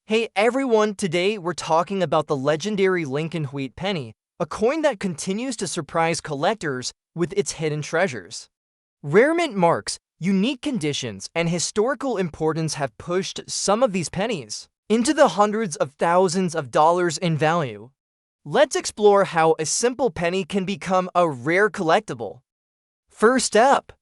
Hey everyone, today we're talking about the legendary Lincoln Wheat penny, a coin that continues to surprise collectors with its hidden treasures. Rare mint marks, unique conditions, and historical importance have pushed some of these pennies into the hundreds of thousands of dollars in value. Let's explore how a simple penny can become a rare collectible. First up,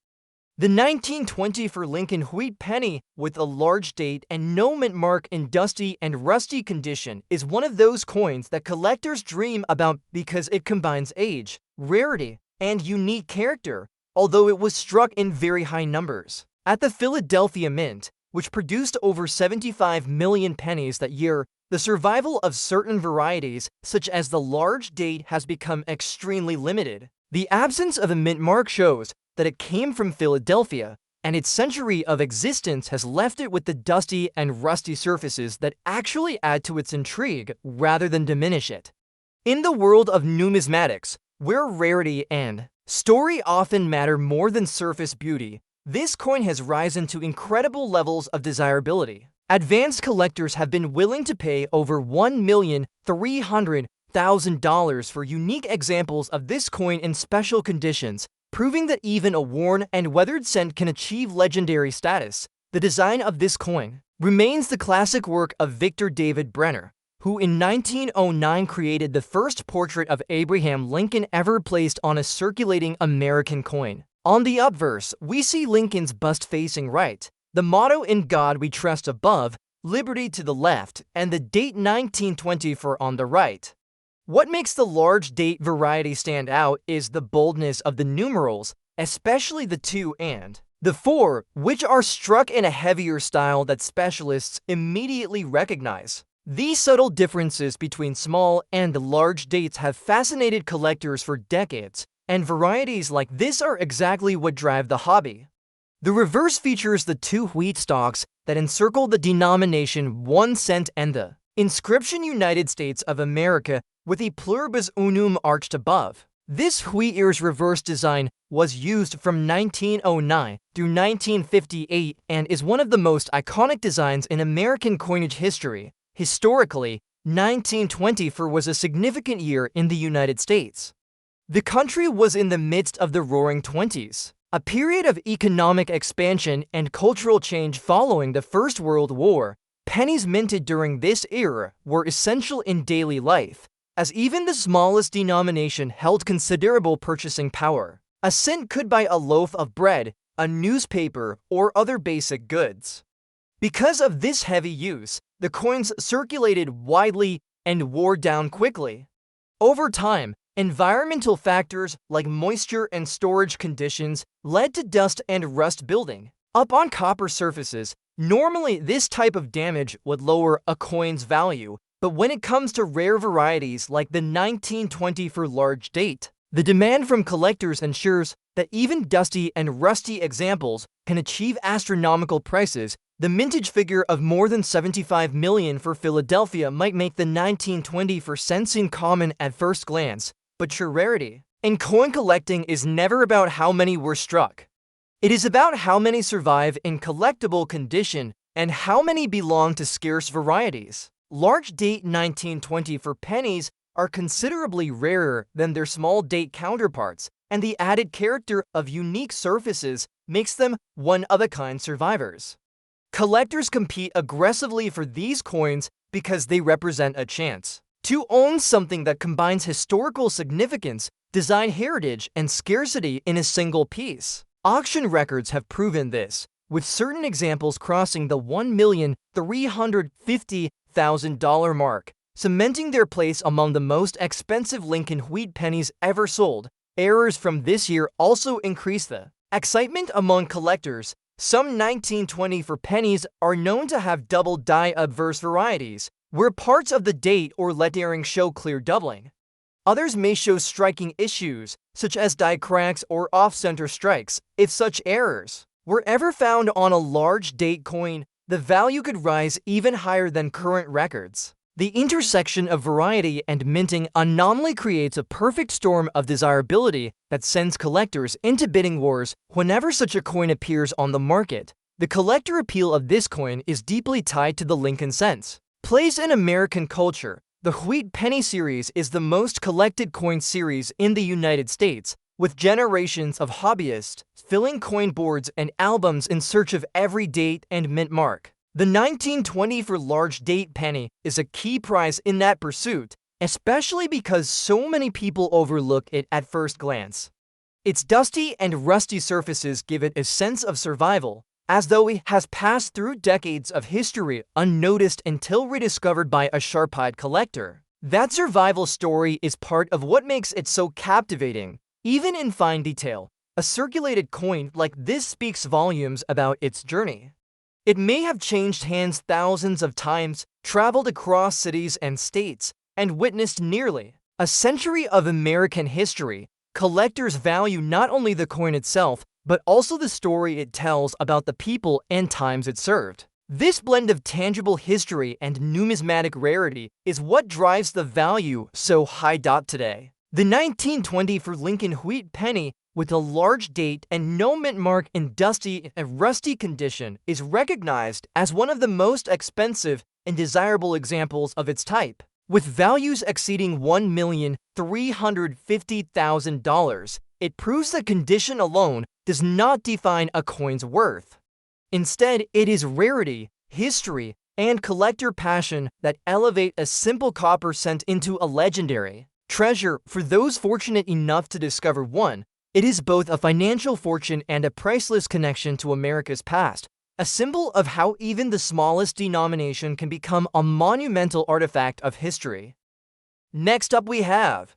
the 1924 Lincoln Wheat penny with a large date and no mint mark in dusty and rusty condition is one of those coins that collectors dream about because it combines age, rarity, and unique character, although it was struck in very high numbers. At the Philadelphia Mint, which produced over 75 million pennies that year, the survival of certain varieties, such as the large date, has become extremely limited. The absence of a mint mark shows that it came from Philadelphia, and its century of existence has left it with the dusty and rusty surfaces that actually add to its intrigue rather than diminish it. In the world of numismatics, where rarity and story often matter more than surface beauty, this coin has risen to incredible levels of desirability. Advanced collectors have been willing to pay over $1,300,000 for unique examples of this coin in special conditions, proving that even a worn and weathered cent can achieve legendary status. The design of this coin remains the classic work of Victor David Brenner, who in 1909 created the first portrait of Abraham Lincoln ever placed on a circulating American coin. On the obverse, we see Lincoln's bust facing right, the motto "In God We Trust" above, liberty to the left, and the date 1924 on the right. What makes the large date variety stand out is the boldness of the numerals, especially the 2 and the 4, which are struck in a heavier style that specialists immediately recognize. These subtle differences between small and large dates have fascinated collectors for decades, and varieties like this are exactly what drive the hobby. The reverse features the 2 wheat stalks that encircle the denomination 1 cent and the inscription United States of America with a pluribus unum arched above. This wheat ears reverse design was used from 1909 through 1958 and is one of the most iconic designs in American coinage history. Historically, 1924 was a significant year in the United States. The country was in the midst of the Roaring Twenties, a period of economic expansion and cultural change following the First World War. Pennies minted during this era were essential in daily life, as even the smallest denomination held considerable purchasing power. A cent could buy a loaf of bread, a newspaper, or other basic goods. Because of this heavy use, the coins circulated widely and wore down quickly. Over time, environmental factors like moisture and storage conditions led to dust and rust building up on copper surfaces. Normally, this type of damage would lower a coin's value, but when it comes to rare varieties like the 1924 large date, the demand from collectors ensures that even dusty and rusty examples can achieve astronomical prices. The mintage figure of more than 75 million for Philadelphia might make the 1924 cent seem common at first glance, but true rarity in coin collecting is never about how many were struck. It is about how many survive in collectible condition and how many belong to scarce varieties. Large date 1924 pennies are considerably rarer than their small date counterparts, and the added character of unique surfaces makes them one-of-a-kind survivors. Collectors compete aggressively for these coins because they represent a chance to own something that combines historical significance, design heritage, and scarcity in a single piece. Auction records have proven this, with certain examples crossing the $1,350,000 mark, cementing their place among the most expensive Lincoln Wheat pennies ever sold. Errors from this year also increase the excitement among collectors. Some 1924 pennies are known to have double die obverse varieties, where parts of the date or lettering show clear doubling. Others may show striking issues, such as die cracks or off-center strikes. If such errors were ever found on a large date coin, the value could rise even higher than current records. The intersection of variety and minting anomaly creates a perfect storm of desirability that sends collectors into bidding wars whenever such a coin appears on the market. The collector appeal of this coin is deeply tied to the Lincoln cents. Place in American culture. The Wheat Penny series is the most collected coin series in the United States, with generations of hobbyists filling coin boards and albums in search of every date and mint mark. The 1924 large date penny is a key prize in that pursuit, especially because so many people overlook it at first glance. Its dusty and rusty surfaces give it a sense of survival, as though it has passed through decades of history unnoticed until rediscovered by a sharp-eyed collector. That survival story is part of what makes it so captivating, even in fine detail. A circulated coin like this speaks volumes about its journey. It may have changed hands thousands of times, traveled across cities and states, and witnessed nearly a century of American history. Collectors value not only the coin itself, but also the story it tells about the people and times it served. This blend of tangible history and numismatic rarity is what drives the value so high. Today, the 1924 Lincoln Wheat Penny, with a large date and no mint mark in dusty and rusty condition, is recognized as one of the most expensive and desirable examples of its type. With values exceeding $1,350,000, it proves that condition alone does not define a coin's worth. Instead, it is rarity, history, and collector passion that elevate a simple copper cent into a legendary treasure. For those fortunate enough to discover one, it is both a financial fortune and a priceless connection to America's past, a symbol of how even the smallest denomination can become a monumental artifact of history. Next up we have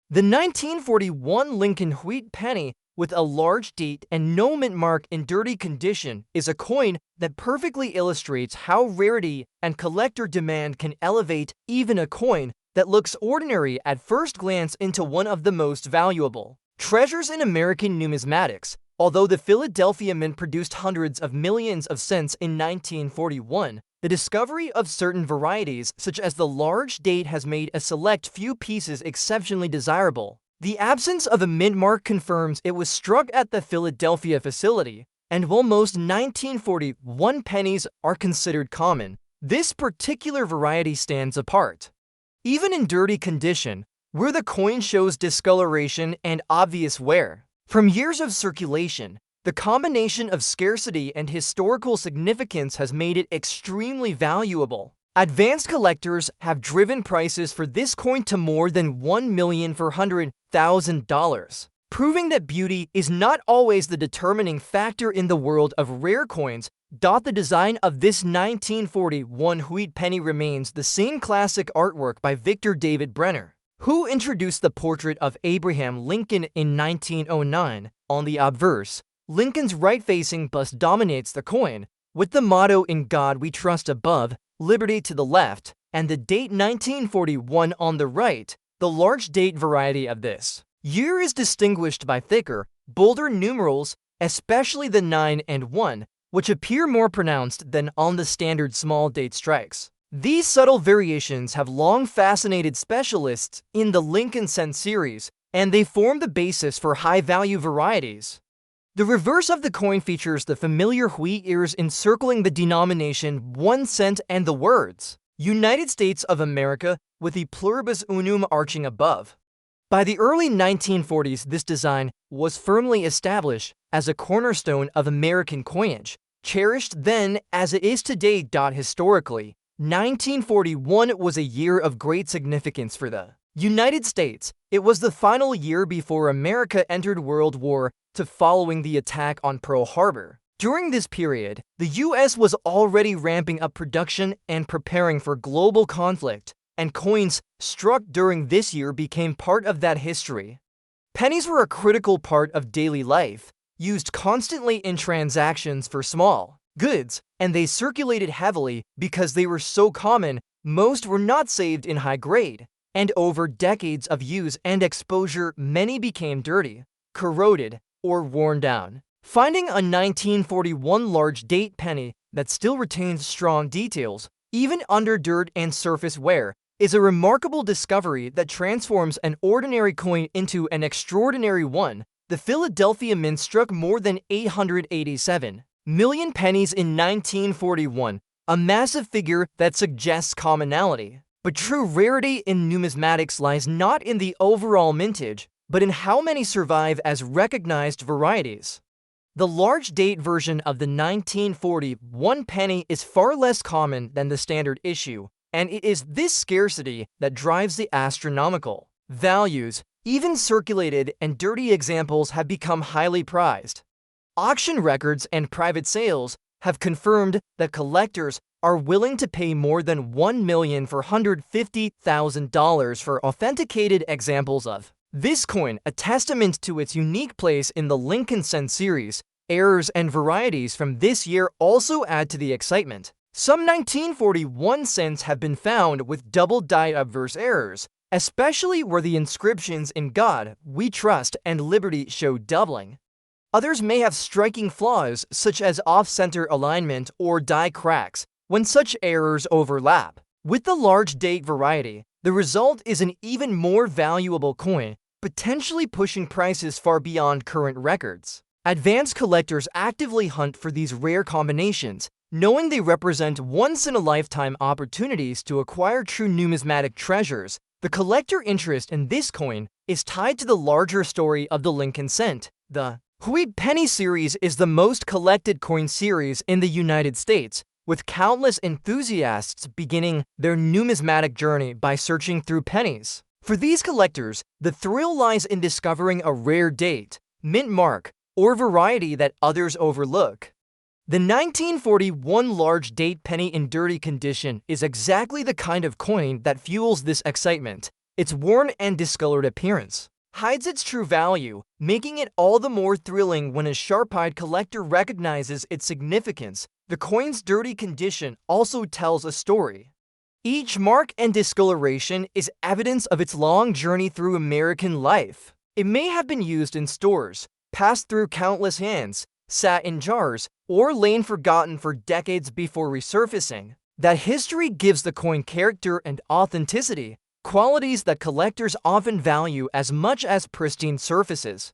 the 1941 Lincoln Wheat Penny, with a large date and no mint mark in dirty condition, is a coin that perfectly illustrates how rarity and collector demand can elevate even a coin that looks ordinary at first glance into one of the most valuable treasures in American numismatics. Although the Philadelphia Mint produced hundreds of millions of cents in 1941, the discovery of certain varieties, such as the large date, has made a select few pieces exceptionally desirable. The absence of a mint mark confirms it was struck at the Philadelphia facility, and while most 1941 pennies are considered common, this particular variety stands apart. Even in dirty condition, where the coin shows discoloration and obvious wear from years of circulation, the combination of scarcity and historical significance has made it extremely valuable. Advanced collectors have driven prices for this coin to more than $1,400,000, proving that beauty is not always the determining factor in the world of rare coins. The design of this 1941 Wheat Penny remains the same classic artwork by Victor David Brenner, who introduced the portrait of Abraham Lincoln in 1909. On the obverse, Lincoln's right-facing bust dominates the coin, with the motto "In God We Trust" above, liberty to the left, and the date 1941 on the right. The large date variety of this year is distinguished by thicker, bolder numerals, especially the 9 and 1, which appear more pronounced than on the standard small date strikes. These subtle variations have long fascinated specialists in the Lincoln cent series, and they form the basis for high-value varieties. The reverse of the coin features the familiar wheat ears encircling the denomination 1 cent and the words United States of America, with the pluribus unum arching above. By the early 1940s, this design was firmly established as a cornerstone of American coinage, cherished then as it is today. Historically, 1941 was a year of great significance for the United States. It was the final year before America entered World War II following the attack on Pearl Harbor. During this period, the U.S. was already ramping up production and preparing for global conflict, and coins struck during this year became part of that history. Pennies were a critical part of daily life, used constantly in transactions for small goods, and they circulated heavily because they were so common. Most were not saved in high grade, and over decades of use and exposure, many became dirty, corroded, or worn down. Finding a 1941 large date penny that still retains strong details, even under dirt and surface wear, is a remarkable discovery that transforms an ordinary coin into an extraordinary one. The Philadelphia Mint struck more than 887 million pennies in 1941, a massive figure that suggests commonality. But true rarity in numismatics lies not in the overall mintage, but in how many survive as recognized varieties. The large date version of the 1941 penny is far less common than the standard issue, and it is this scarcity that drives the astronomical values. Even circulated and dirty examples have become highly prized. Auction records and private sales have confirmed that collectors are willing to pay more than $1,450,000 for authenticated examples of this coin, a testament to its unique place in the Lincoln cent series. Errors and varieties from this year also add to the excitement. Some 1941 cents have been found with double die obverse errors, especially where the inscriptions "In God We Trust" and "Liberty" show doubling. Others may have striking flaws, such as off-center alignment or die cracks, when such errors overlap. With the large date variety, the result is an even more valuable coin, potentially pushing prices far beyond current records. Advanced collectors actively hunt for these rare combinations, knowing they represent once-in-a-lifetime opportunities to acquire true numismatic treasures. The collector interest in this coin is tied to the larger story of the Lincoln cent. The Wheat Penny series is the most collected coin series in the United States, with countless enthusiasts beginning their numismatic journey by searching through pennies. For these collectors, the thrill lies in discovering a rare date, mint mark, or variety that others overlook. The 1941 large date penny in dirty condition is exactly the kind of coin that fuels this excitement. Its worn and discolored appearance hides its true value, making it all the more thrilling when a sharp-eyed collector recognizes its significance. The coin's dirty condition also tells a story. Each mark and discoloration is evidence of its long journey through American life. It may have been used in stores, passed through countless hands, sat in jars, or lain forgotten for decades before resurfacing. That history gives the coin character and authenticity, qualities that collectors often value as much as pristine surfaces.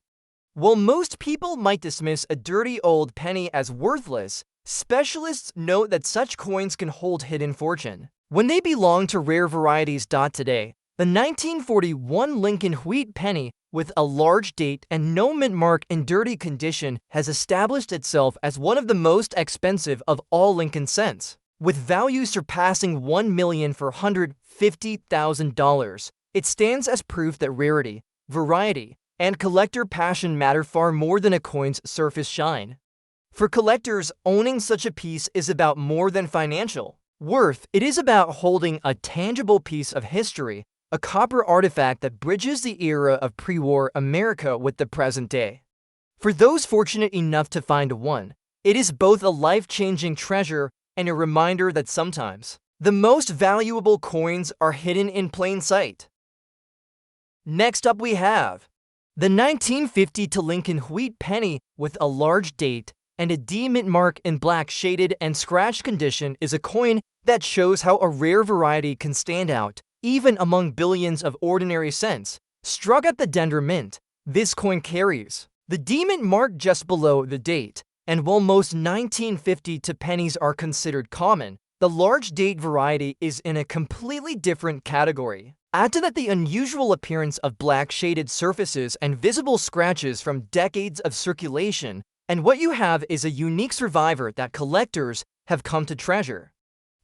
While most people might dismiss a dirty old penny as worthless, specialists note that such coins can hold hidden fortune when they belong to rare varieties. Today, the 1941 Lincoln Wheat Penny, with a large date and no mint mark in dirty condition, has established itself as one of the most expensive of all Lincoln cents. With value surpassing $1,450,000, it stands as proof that rarity, variety, and collector passion matter far more than a coin's surface shine. For collectors, owning such a piece is about more than financial worth. It is about holding a tangible piece of history, a copper artifact that bridges the era of pre-war America with the present day. For those fortunate enough to find one, it is both a life-changing treasure and a reminder that sometimes the most valuable coins are hidden in plain sight. Next up we have the 1950 Lincoln Wheat Penny, with a large date and a D mint mark in black shaded and scratched condition, is a coin that shows how a rare variety can stand out even among billions of ordinary cents struck at the Denver Mint. This coin carries the D mint mark just below the date, and while most 1950 pennies are considered common, the large date variety is in a completely different category. Add to that the unusual appearance of black shaded surfaces and visible scratches from decades of circulation, and what you have is a unique survivor that collectors have come to treasure.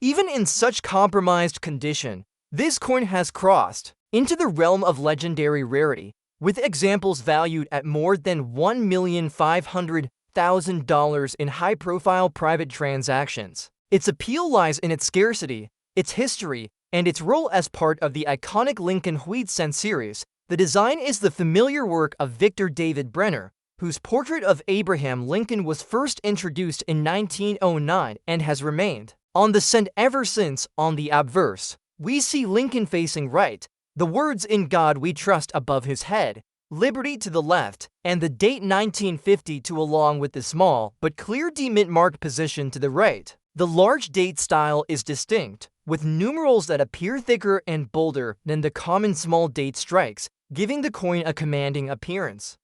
Even in such compromised condition, this coin has crossed into the realm of legendary rarity, with examples valued at more than $1,500,000 in high-profile private transactions. Its appeal lies in its scarcity, its history, and its role as part of the iconic Lincoln Wheat Cent series. The design is the familiar work of Victor David Brenner, whose portrait of Abraham Lincoln was first introduced in 1909 and has remained on the cent ever since. On the obverse, we see Lincoln facing right, the words "In God We Trust" above his head, Liberty to the left, and the date 1950 along with the small but clear D mint mark position to the right. The large date style is distinct, with numerals that appear thicker and bolder than the common small date strikes, giving the coin a commanding appearance.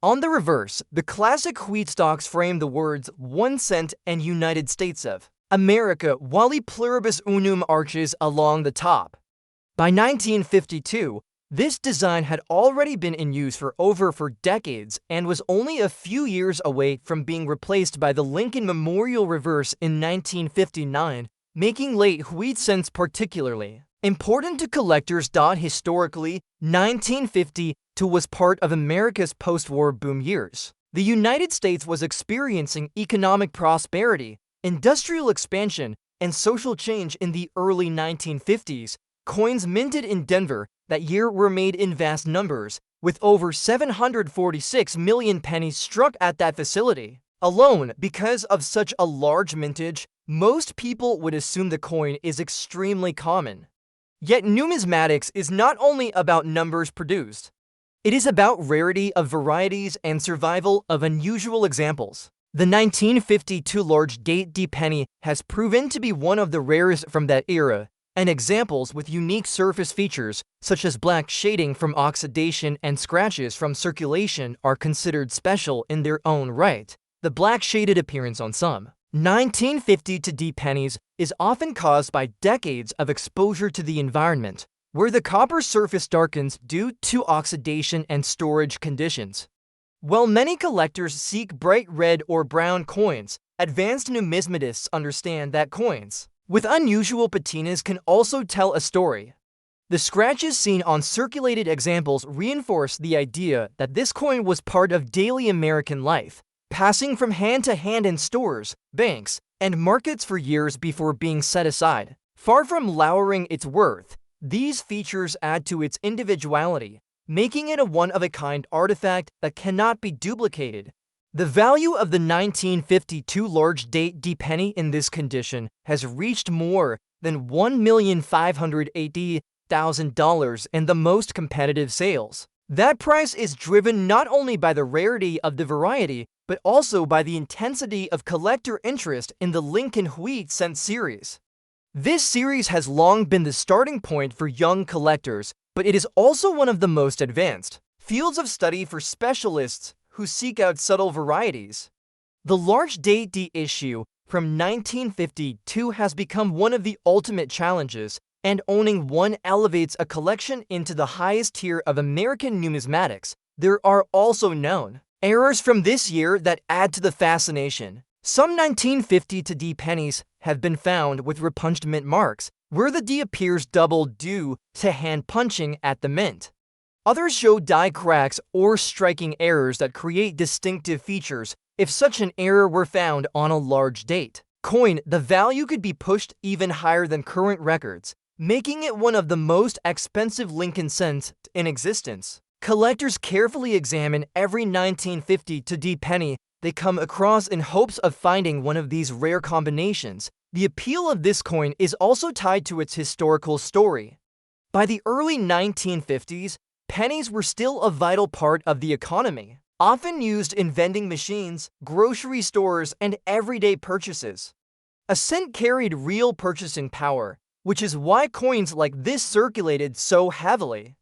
On the reverse, the classic wheat stalks frame the words 1 cent and United States of America Vale pluribus unum arches along the top. By 1952, this design had already been in use for decades and was only a few years away from being replaced by the Lincoln Memorial Reverse in 1959, making late Huit cents particularly important to collectors. Historically, 1952 was part of America's post-war boom years. The United States was experiencing economic prosperity, industrial expansion, and social change in the early 1950s. Coins minted in Denver that year were made in vast numbers, with over 746 million pennies struck at that facility alone. Because of such a large mintage, most people would assume the coin is extremely common. Yet numismatics is not only about numbers produced. It is about rarity of varieties and survival of unusual examples. The 1952 large date D penny has proven to be one of the rarest from that era, and examples with unique surface features, such as black shading from oxidation and scratches from circulation, are considered special in their own right. The black shaded appearance on some 1952 D pennies is often caused by decades of exposure to the environment, where the copper surface darkens due to oxidation and storage conditions. While many collectors seek bright red or brown coins, advanced numismatists understand that coins with unusual patinas can also tell a story. The scratches seen on circulated examples reinforce the idea that this coin was part of daily American life, passing from hand to hand in stores, banks, and markets for years before being set aside. Far from lowering its worth, these features add to its individuality, making it a one-of-a-kind artifact that cannot be duplicated. The value of the 1952 large date D penny in this condition has reached more than $1,580,000 in the most competitive sales. That price is driven not only by the rarity of the variety, but also by the intensity of collector interest in the Lincoln Huit cent series. This series has long been the starting point for young collectors, but it is also one of the most advanced fields of study for specialists who seek out subtle varieties. The large date D issue from 1952 has become one of the ultimate challenges, and owning one elevates a collection into the highest tier of American numismatics. There are also known errors from this year that add to the fascination. Some 1952 D pennies have been found with repunched mint marks, where the D appears double due to hand punching at the mint. Others show die cracks or striking errors that create distinctive features. If such an error were found on a large date coin, the value could be pushed even higher than current records, making it one of the most expensive Lincoln cents in existence. Collectors carefully examine every 1952 D penny they come across in hopes of finding one of these rare combinations. The appeal of this coin is also tied to its historical story. By the early 1950s, pennies were still a vital part of the economy, often used in vending machines, grocery stores, and everyday purchases. A cent carried real purchasing power, which is why coins like this circulated so heavily.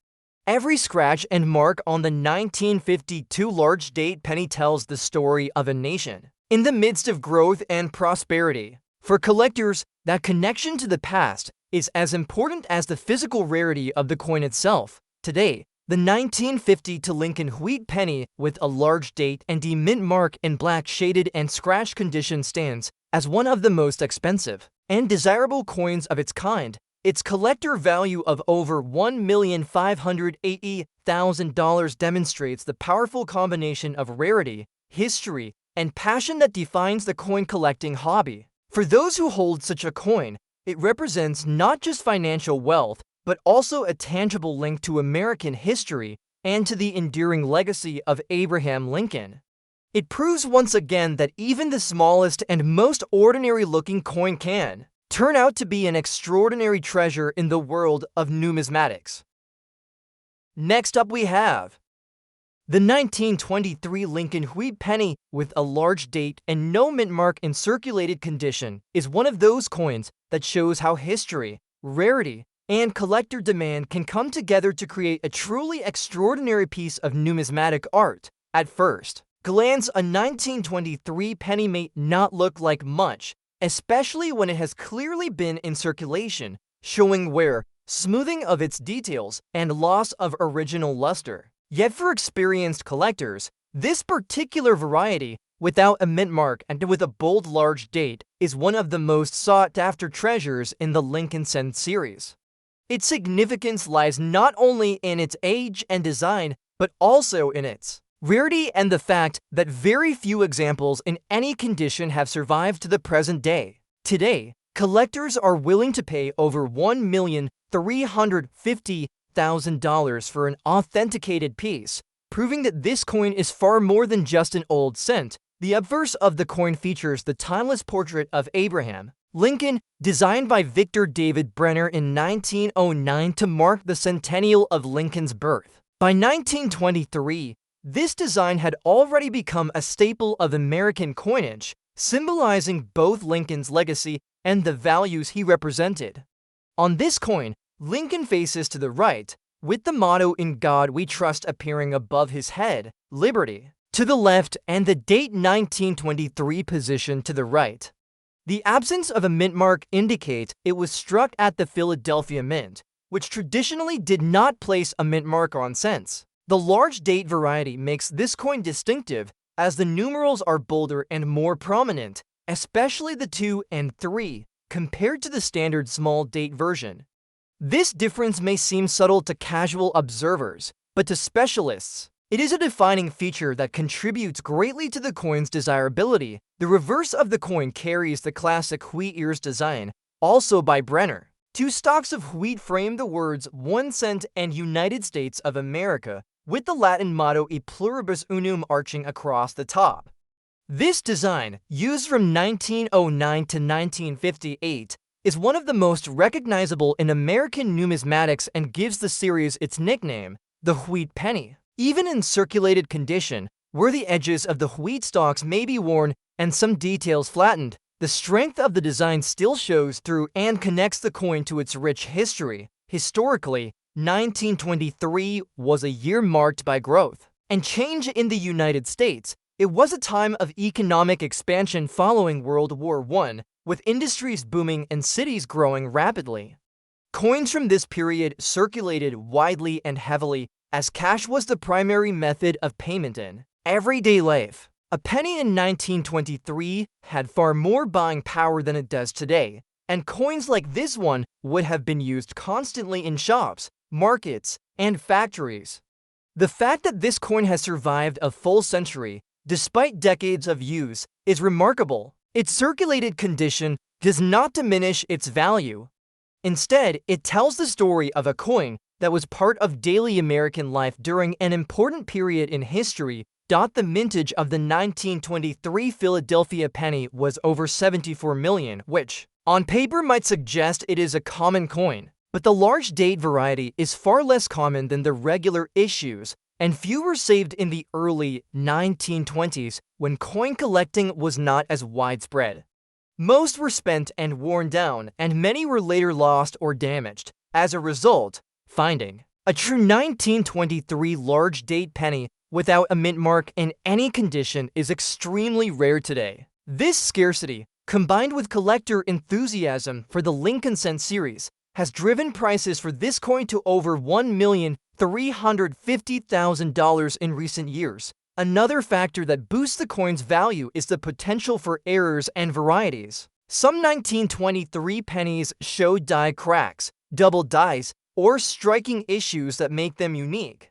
Every scratch and mark on the 1952 large date penny tells the story of a nation in the midst of growth and prosperity. For collectors, that connection to the past is as important as the physical rarity of the coin itself. Today, the 1952 Lincoln Huit penny with a large date and D mint mark in black shaded and scratch condition stands as one of the most expensive and desirable coins of its kind. Its collector value of over $1,580,000 demonstrates the powerful combination of rarity, history, and passion that defines the coin collecting hobby. For those who hold such a coin, it represents not just financial wealth, but also a tangible link to American history and to the enduring legacy of Abraham Lincoln. It proves once again that even the smallest and most ordinary-looking coin can turn out to be an extraordinary treasure in the world of numismatics. Next up we have the 1923 Lincoln Huit penny with a large date and no mint mark in circulated condition is one of those coins that shows how history, rarity, and collector demand can come together to create a truly extraordinary piece of numismatic art. At first glance, a 1923 penny may not look like much, especially when it has clearly been in circulation, showing wear, smoothing of its details, and loss of original luster. Yet for experienced collectors, this particular variety, without a mint mark and with a bold large date, is one of the most sought-after treasures in the Lincoln Cent series. Its significance lies not only in its age and design, but also in its rarity and the fact that very few examples in any condition have survived to the present day. Today, collectors are willing to pay over $1,350,000 for an authenticated piece, proving that this coin is far more than just an old cent. The obverse of the coin features the timeless portrait of Abraham Lincoln, designed by Victor David Brenner in 1909 to mark the centennial of Lincoln's birth. By 1923, this design had already become a staple of American coinage, symbolizing both Lincoln's legacy and the values he represented. On this coin, Lincoln faces to the right, with the motto "In God We Trust" appearing above his head, Liberty, to the left, and the date 1923 positioned to the right. The absence of a mint mark indicates it was struck at the Philadelphia Mint, which traditionally did not place a mint mark on cents. The large date variety makes this coin distinctive, as the numerals are bolder and more prominent, especially the 2 and 3, compared to the standard small date version. This difference may seem subtle to casual observers, but to specialists, it is a defining feature that contributes greatly to the coin's desirability. The reverse of the coin carries the classic wheat ears design, also by Brenner. 2 stalks of wheat frame the words 1 cent and United States of America, with the Latin motto E Pluribus Unum arching across the top. This design, used from 1909 to 1958, is one of the most recognizable in American numismatics and gives the series its nickname, the wheat penny. Even in circulated condition, where the edges of the wheat stalks may be worn and some details flattened, the strength of the design still shows through and connects the coin to its rich history. Historically, 1923 was a year marked by growth and change in the United States. It was a time of economic expansion following World War I, with industries booming and cities growing rapidly. Coins from this period circulated widely and heavily, as cash was the primary method of payment in everyday life. A penny in 1923 had far more buying power than it does today, and coins like this one would have been used constantly in shops, markets, and factories. The fact that this coin has survived a full century, despite decades of use, is remarkable. Its circulated condition does not diminish its value. Instead, it tells the story of a coin that was part of daily American life during an important period in history. The mintage of the 1923 Philadelphia penny was over 74 million, which, on paper, might suggest it is a common coin. But the large date variety is far less common than the regular issues, and few were saved in the early 1920s when coin collecting was not as widespread. Most were spent and worn down, and many were later lost or damaged. As a result, finding a true 1923 large date penny without a mint mark in any condition is extremely rare today. This scarcity, combined with collector enthusiasm for the Lincoln Cent series, has driven prices for this coin to over $1,350,000 in recent years. Another factor that boosts the coin's value is the potential for errors and varieties. Some 1923 pennies show die cracks, double dies, or striking issues that make them unique.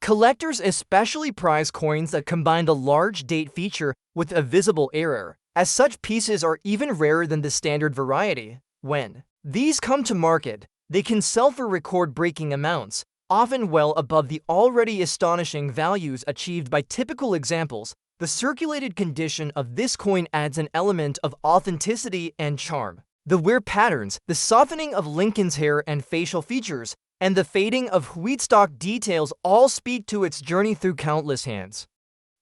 Collectors especially prize coins that combine the large date feature with a visible error, as such pieces are even rarer than the standard variety. When these come to market, they can sell for record-breaking amounts, often well above the already astonishing values achieved by typical examples. The circulated condition of this coin adds an element of authenticity and charm. The wear patterns, the softening of Lincoln's hair and facial features, and the fading of wheat stalk details all speak to its journey through countless hands.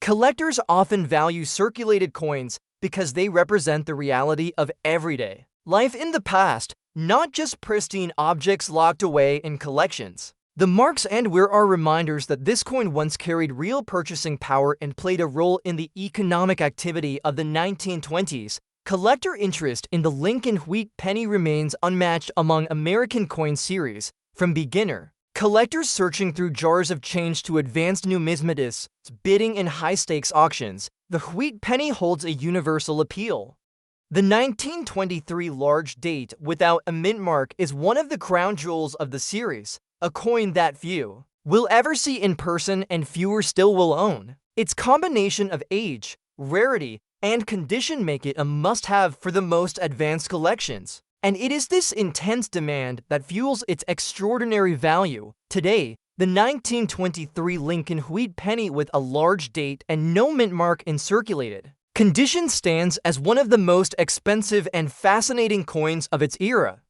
Collectors often value circulated coins because they represent the reality of everyday life in the past, not just pristine objects locked away in collections. The marks and wear are reminders that this coin once carried real purchasing power and played a role in the economic activity of the 1920s. Collector interest in the Lincoln wheat penny remains unmatched among American coin series. From beginner collectors searching through jars of change to advanced numismatists bidding in high-stakes auctions, the wheat penny holds a universal appeal. The 1923 large date without a mint mark is one of the crown jewels of the series, a coin that few will ever see in person and fewer still will own. Its combination of age, rarity, and condition make it a must-have for the most advanced collections. And it is this intense demand that fuels its extraordinary value. Today, the 1923 Lincoln wheat penny with a large date and no mint mark in circulated condition stands as one of the most expensive and fascinating coins of its era.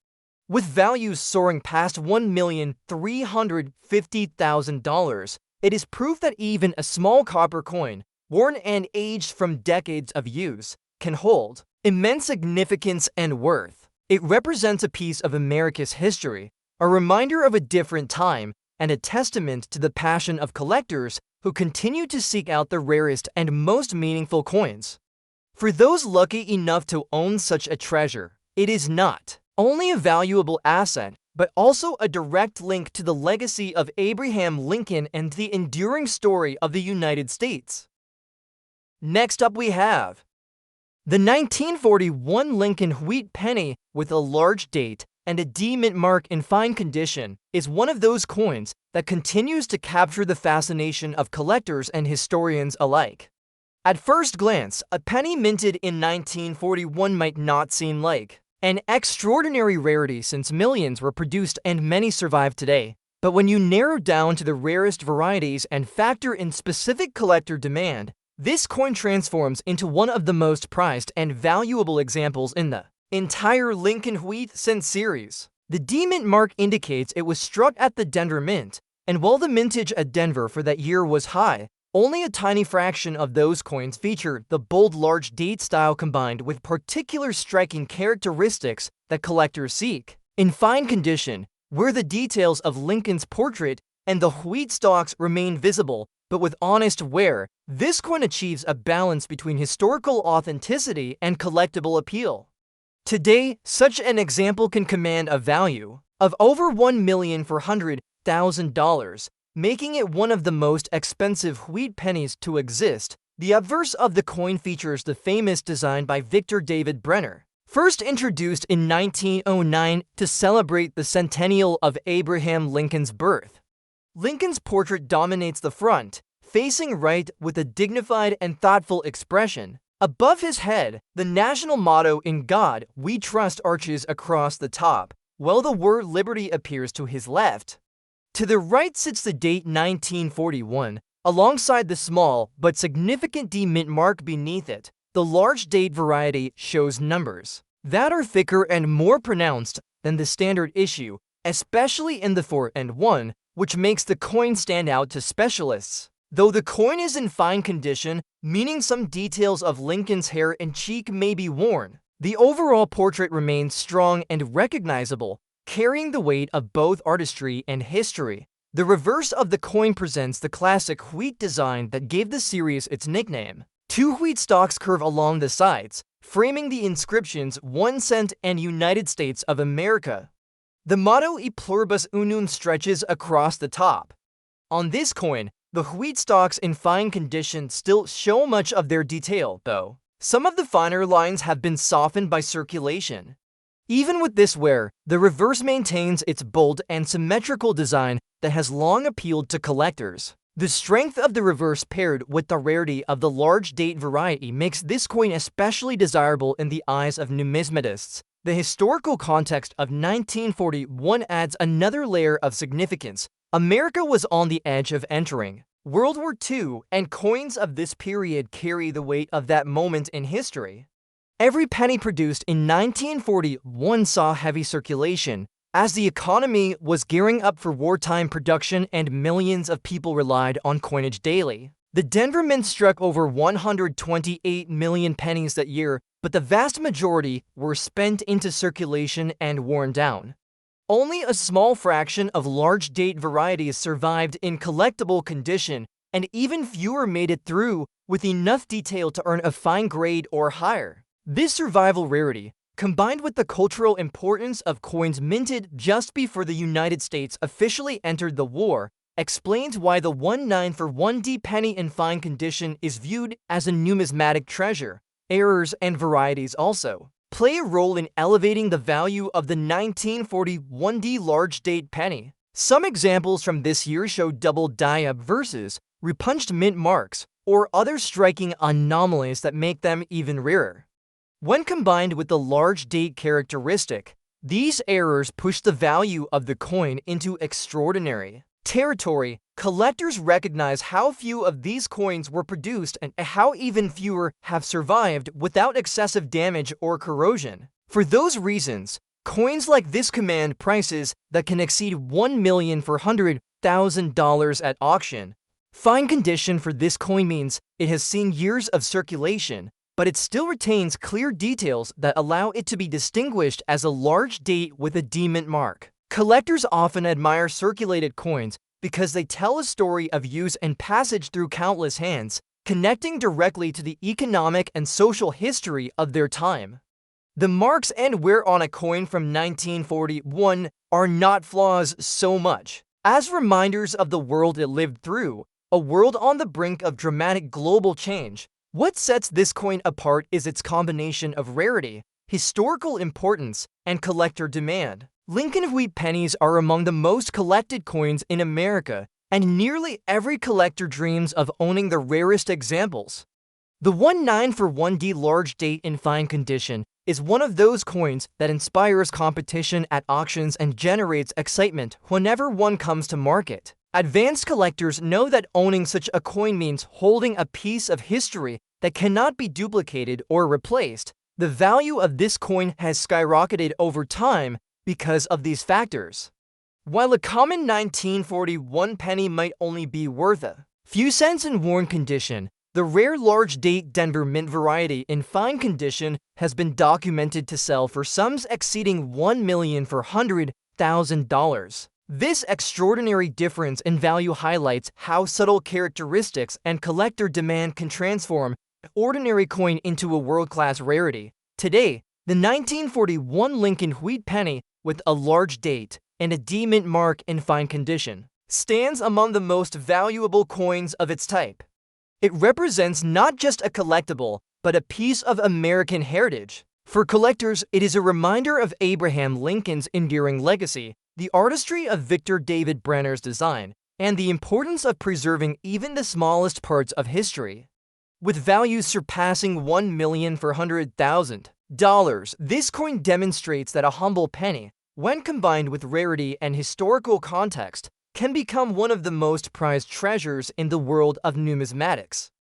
With values soaring past $1,350,000, it is proof that even a small copper coin, worn and aged from decades of use, can hold immense significance and worth. It represents a piece of America's history, a reminder of a different time, and a testament to the passion of collectors who continue to seek out the rarest and most meaningful coins. For those lucky enough to own such a treasure, it is not only a valuable asset, but also a direct link to the legacy of Abraham Lincoln and the enduring story of the United States. Next up we have the 1941 Lincoln wheat penny with a large date and a D mint mark in fine condition is one of those coins that continues to capture the fascination of collectors and historians alike. At first glance, a penny minted in 1941 might not seem like an extraordinary rarity since millions were produced and many survive today. But when you narrow down to the rarest varieties and factor in specific collector demand, this coin transforms into one of the most prized and valuable examples in the entire Lincoln wheat cent series. The D mint mark indicates it was struck at the Denver Mint, and while the mintage at Denver for that year was high, only a tiny fraction of those coins feature the bold large date style combined with particular striking characteristics that collectors seek. In fine condition, where the details of Lincoln's portrait and the wheat stalks remain visible, but with honest wear, this coin achieves a balance between historical authenticity and collectible appeal. Today, such an example can command a value of over $1,400,000, making it one of the most expensive wheat pennies to exist. The obverse of the coin features the famous design by Victor David Brenner, first introduced in 1909 to celebrate the centennial of Abraham Lincoln's birth. Lincoln's portrait dominates the front, facing right with a dignified and thoughtful expression. Above his head, the national motto "In God We Trust" arches across the top, while the word liberty appears to his left. To the right sits the date 1941, alongside the small but significant D mint mark beneath it. The large date variety shows numbers that are thicker and more pronounced than the standard issue, especially in the 4 and 1, which makes the coin stand out to specialists. Though the coin is in fine condition, meaning some details of Lincoln's hair and cheek may be worn, the overall portrait remains strong and recognizable, carrying the weight of both artistry and history. The reverse of the coin presents the classic wheat design that gave the series its nickname. 2 wheat stalks curve along the sides, framing the inscriptions 1 cent and United States of America. The motto E pluribus unum stretches across the top. On this coin, the wheat stalks in fine condition still show much of their detail, though some of the finer lines have been softened by circulation. Even with this wear, the reverse maintains its bold and symmetrical design that has long appealed to collectors. The strength of the reverse paired with the rarity of the large date variety makes this coin especially desirable in the eyes of numismatists. The historical context of 1941 adds another layer of significance. America was on the edge of entering World War II, and coins of this period carry the weight of that moment in history. Every penny produced in 1941 saw heavy circulation, as the economy was gearing up for wartime production and millions of people relied on coinage daily. The Denver Mint struck over 128 million pennies that year, but the vast majority were spent into circulation and worn down. Only a small fraction of large date varieties survived in collectible condition, and even fewer made it through with enough detail to earn a fine grade or higher. This survival rarity, combined with the cultural importance of coins minted just before the United States officially entered the war, explains why the 1/9 for 1D penny in fine condition is viewed as a numismatic treasure. Errors and varieties also play a role in elevating the value of the 1940 1D large date penny. Some examples from this year show double die-up versus repunched mint marks, or other striking anomalies that make them even rarer. When combined with the large date characteristic, these errors push the value of the coin into extraordinary territory. Collectors recognize how few of these coins were produced and how even fewer have survived without excessive damage or corrosion. For those reasons, coins like this command prices that can exceed $1,400,000 at auction. Fine condition for this coin means it has seen years of circulation, but it still retains clear details that allow it to be distinguished as a large date with a D-mint mark. Collectors often admire circulated coins because they tell a story of use and passage through countless hands, connecting directly to the economic and social history of their time. The marks and wear on a coin from 1941 are not flaws so much as reminders of the world it lived through, a world on the brink of dramatic global change. What sets this coin apart is its combination of rarity, historical importance, and collector demand. Lincoln wheat pennies are among the most collected coins in America, and nearly every collector dreams of owning the rarest examples. The 1/9 for 1D large date in fine condition is one of those coins that inspires competition at auctions and generates excitement whenever one comes to market. Advanced collectors know that owning such a coin means holding a piece of history that cannot be duplicated or replaced. The value of this coin has skyrocketed over time because of these factors. While a common 1941 penny might only be worth a few cents in worn condition, the rare large date Denver mint variety in fine condition has been documented to sell for sums exceeding $1,400,000. This extraordinary difference in value highlights how subtle characteristics and collector demand can transform an ordinary coin into a world-class rarity. Today, the 1941 Lincoln wheat penny with a large date and a D-mint mark in fine condition stands among the most valuable coins of its type. It represents not just a collectible, but a piece of American heritage. For collectors, it is a reminder of Abraham Lincoln's enduring legacy, the artistry of Victor David Brenner's design, and the importance of preserving even the smallest parts of history. With values surpassing $1,400,000, this coin demonstrates that a humble penny, when combined with rarity and historical context, can become one of the most prized treasures in the world of numismatics.